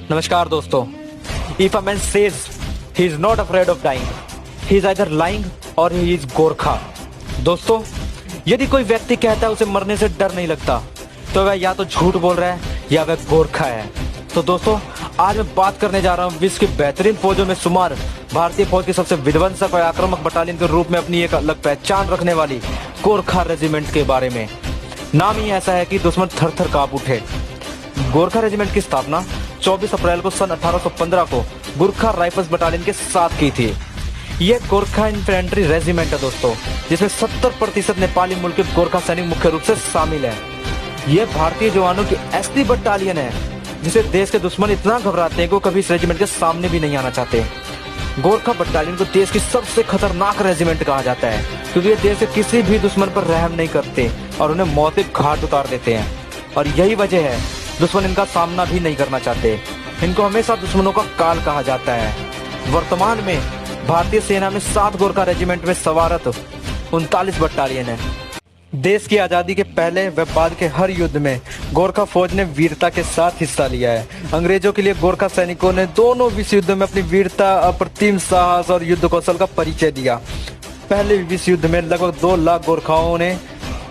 नमस्कार दोस्तों। If a man says he is not afraid of dying, he is either lying or he is Gorkha. दोस्तों, यदि कोई व्यक्ति कहता है उसे मरने से डर नहीं लगता, तो वह या तो झूठ बोल रहा है या वह गोरखा है। तो दोस्तों, आज मैं बात करने जा रहा हूँ विश्व की बेहतरीन फौजों में शुमार भारतीय फौज की सबसे विध्वंसक और आक्रामक बटालियन के रूप में अपनी एक अलग पहचान रखने वाली गोरखा रेजिमेंट के बारे में। नाम ही ऐसा है कि दुश्मन थर थर कांप उठे। गोरखा रेजिमेंट की स्थापना 24 अप्रैल को सन 1815 को गोरखा राइफल्स बटालियन के साथ की थी। यह गोरखा इन्फेंट्री रेजिमेंट है दोस्तों, जिसमें 70% नेपाली मूल के गोरखा सैनिक मुख्य रूप से शामिल है। यह भारतीय जवानों की ऐसी बटालियन है जिसे देश के दुश्मन इतना घबराते हैं कि वो कभी इस रेजिमेंट के सामने भी नहीं आना चाहते। गोरखा बटालियन को देश की सबसे खतरनाक रेजिमेंट कहा जाता है, क्योंकि ये देश के किसी भी दुश्मन पर रहम नहीं करते और उन्हें मौत के घाट उतार देते हैं। और यही वजह है दुश्मन इनका सामना भी नहीं करना चाहते। इनको हमेशा दुश्मनों का काल कहा जाता है। वर्तमान में भारतीय सेना में 7 गोरखा रेजिमेंट में सवारत 39 बटालियन है। देश की आजादी के पहले व बाद के हर युद्ध में गोरखा फौज ने वीरता के साथ हिस्सा लिया है। अंग्रेजों के लिए गोरखा सैनिकों ने दोनों विश्व युद्ध में अपनी वीरता, अप्रतिम साहस और युद्ध कौशल का परिचय दिया। पहले विश्व युद्ध में लगभग 2 लाख गोरखाओं ने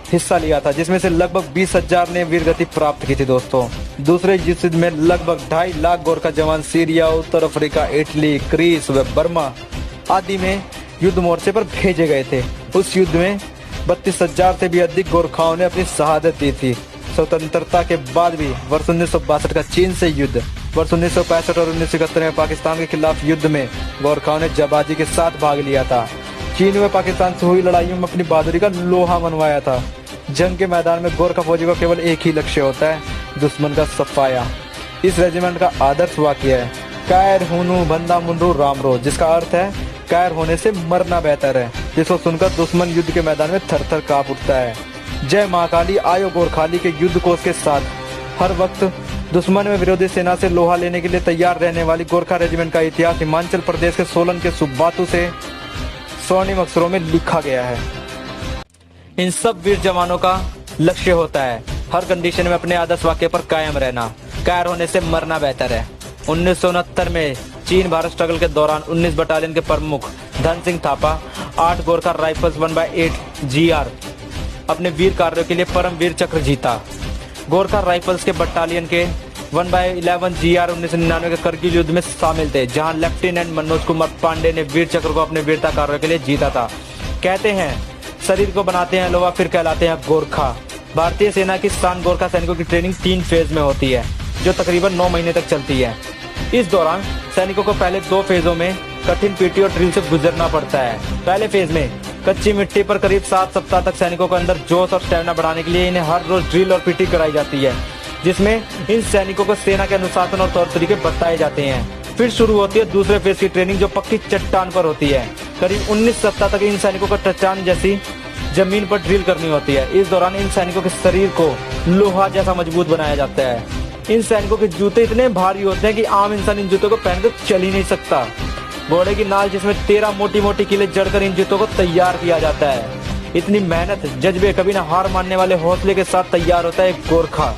हिस्सा लिया था, जिसमें से लगभग 20,000 ने वीरगति प्राप्त की थी दोस्तों। दूसरे विश्व युद्ध में लगभग 2.5 लाख गोरखा जवान सीरिया, उत्तर अफ्रीका, इटली, ग्रीस व बर्मा आदि में युद्ध मोर्चे पर भेजे गए थे। उस युद्ध में 32,000 से भी अधिक गोरखाओं ने अपनी शहादत दी थी। स्वतंत्रता के बाद भी वर्ष 1962 का चीन से युद्ध, वर्ष 1965 और 1971 में पाकिस्तान के खिलाफ युद्ध में गोरखाओं ने जाबाजी के साथ भाग लिया था। चीन व पाकिस्तान से हुई लड़ाइयों में अपनी बहादुरी का लोहा मनवाया था। जंग के मैदान में गोरखा फौजी का केवल एक ही लक्ष्य होता है, दुश्मन का सफाया। इस रेजिमेंट का आदर्श वाक्य है, कायर हुनु बंदा मुंडू रामरो, जिसका अर्थ है कायर होने से मरना बेहतर है, जिसको सुनकर दुश्मन युद्ध के मैदान में थर थर कांप उठता है। जय महाकाली आयो गोरखाली के युद्ध कोष के साथ हर वक्त दुश्मन में विरोधी सेना से लोहा लेने के लिए तैयार रहने वाली गोरखा रेजिमेंट का इतिहास हिमाचल प्रदेश के सोलन के सुबातु से स्वर्णिम अक्षरों में लिखा गया है। इन सब वीर जवानों का लक्ष्य होता है हर कंडीशन में अपने आदर्श वाक्य पर कायम रहना, कायर होने से मरना बेहतर है। 1969 में चीन भारत स्ट्रगल के दौरान 19 बटालियन के प्रमुख धन सिंह थापा 8 गोरखा राइफल्स 1/8 GR अपने वीर कार्यों के लिए परमवीर चक्र जीता। गोरखा राइफल्स के बटालियन के 1/11 GR 1999 के करगिल युद्ध में शामिल थे, जहां लेफ्टिनेंट मनोज कुमार पांडे ने वीर चक्र को अपने वीरता कार्यों के लिए जीता था। कहते हैं शरीर को बनाते हैं लोहा, फिर कहलाते हैं गोरखा। भारतीय सेना की शान गोरखा सैनिकों की ट्रेनिंग 3 फेज में होती है, जो तकरीबन 9 महीने तक चलती है। इस दौरान सैनिकों को पहले 2 फेजों में कठिन पीटी और ड्रिल से गुजरना पड़ता है। पहले फेज में कच्ची मिट्टी पर करीब 7 सप्ताह तक सैनिकों के अंदर जोश और स्टेमिना बढ़ाने के लिए इन्हें हर रोज ड्रिल और पीटी कराई जाती है, जिसमें इन सैनिकों को सेना के अनुशासन और तौर तरीके बताए जाते हैं। फिर शुरू होती है दूसरे फेज की ट्रेनिंग, जो पक्की चट्टान पर होती है। करीब 19 सप्ताह तक इन सैनिकों को चट्टान जैसी जमीन पर ड्रिल करनी होती है। इस दौरान इन सैनिकों के शरीर को लोहा जैसा मजबूत बनाया जाता है। इन सैनिकों के जूते इतने भारी होते हैं कि आम इंसान इन जूतों को पहनकर चल ही नहीं सकता। घोड़े की नाल जिसमें 13 मोटी मोटी कीलें जड़कर इन जूतों को तैयार किया जाता है। इतनी मेहनत, जज्बे, कभी न हार मानने वाले हौसले के साथ तैयार होता है एक गोरखा।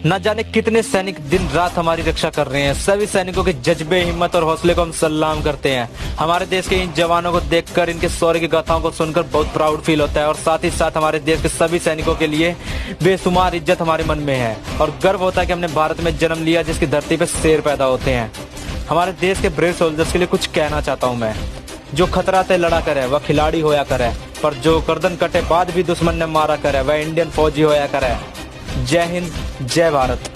न जाने कितने सैनिक दिन रात हमारी रक्षा कर रहे हैं। सभी सैनिकों के जज्बे, हिम्मत और हौसले को हम सलाम करते हैं। हमारे देश के इन जवानों को देखकर, इनके शौर्य की गाथाओं को सुनकर बहुत प्राउड फील होता है। और साथ ही साथ हमारे देश के सभी सैनिकों के लिए बेशुमार इज्जत हमारे मन में है और गर्व होता है कि हमने भारत में जन्म लिया, जिसकी धरती पे शेर पैदा होते हैं। हमारे देश के ब्रेव सोल्जर्स के लिए कुछ कहना चाहता हूँ मैं। जो खतरा से लड़ा करे वह खिलाड़ी होया करे, पर जो गर्दन कटे बाद भी दुश्मन ने मारा करे वह इंडियन फौजी होया करे। जय हिंद, जय भारत।